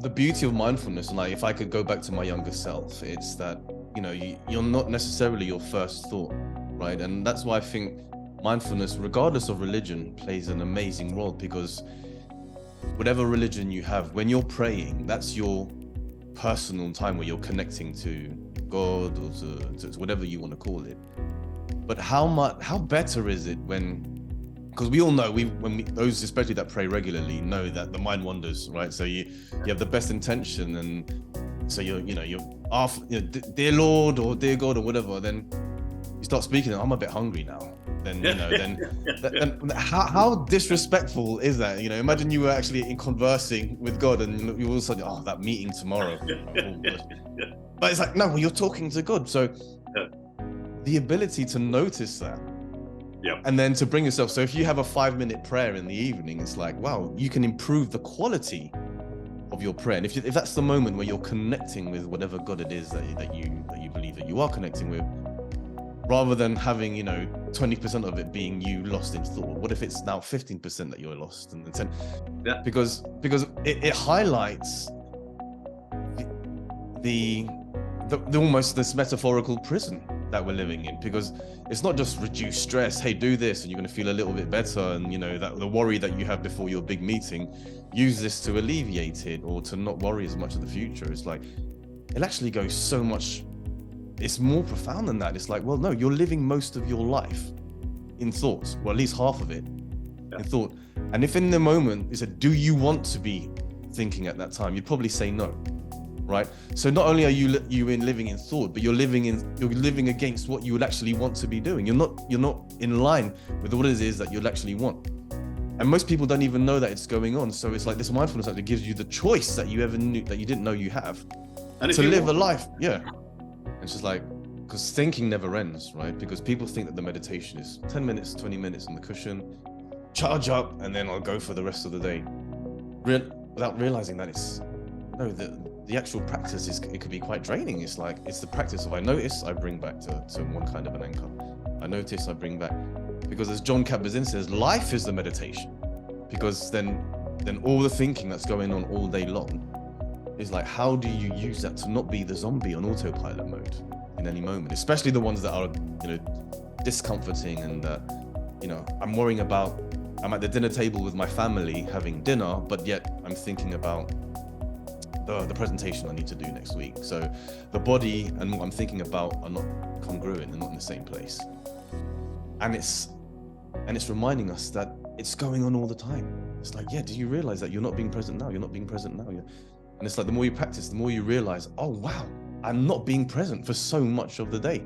the beauty of mindfulness, and like if I could go back to my younger self, it's that, you're not necessarily your first thought, right? And that's why I think mindfulness, regardless of religion, plays an amazing role, because whatever religion you have, when you're praying, that's your personal time where you're connecting to God or to whatever you want to call it. But how better is it because we all know, those especially that pray regularly know that the mind wanders, right? So you have the best intention, and so you're dear Lord or dear God or whatever, then you start speaking, I'm a bit hungry now. Then then how disrespectful is that? Imagine you were actually conversing with God, and you all of a sudden, that meeting tomorrow. But it's like, no, well, you're talking to God. So the ability to notice that, and then to bring yourself. So if you have a 5-minute prayer in the evening, it's like, wow, you can improve the quality of your prayer. And if that's the moment where you're connecting with whatever God it is that you believe that you are connecting with, rather than having 20% of it being you lost in thought, what if it's now 15% that you're lost in? Because it highlights the almost this metaphorical prison that we're living in, because it's not just reduce stress, hey, do this and you're going to feel a little bit better, and that the worry that you have before your big meeting, use this to alleviate it or to not worry as much of the future. It's like, it actually goes so much, it's more profound than that. It's like, well, no, you're living most of your life in thoughts, or at least half of it in thought. And if in the moment you said, do you want to be thinking at that time, you'd probably say no, right? So not only are you living in thought, but you're living against what you would actually want to be doing. You're not in line with what it is that you'll actually want. And most people don't even know that it's going on. So it's like this mindfulness actually gives you the choice that you didn't know you have, and to live a life. Yeah. It's just like, because thinking never ends, right? Because people think that the meditation is 10 minutes, 20 minutes on the cushion, charge up, and then I'll go for the rest of the day. Without realizing that the actual practice it could be quite draining. It's like, it's the practice of, I notice, I bring back to one kind of an anchor. I notice, I bring back. Because as Jon Kabat-Zinn says, life is the meditation. Because then all the thinking that's going on all day long is like, how do you use that to not be the zombie on autopilot mode in any moment, especially the ones that are discomforting, and I'm worrying about, I'm at the dinner table with my family having dinner, but yet I'm thinking about the presentation I need to do next week. So the body and what I'm thinking about are not congruent and not in the same place, and it's reminding us that it's going on all the time. It's like, do you realize that you're not being present now? You're not being present now. And it's like, the more you practice, the more you realize, oh wow, I'm not being present for so much of the day.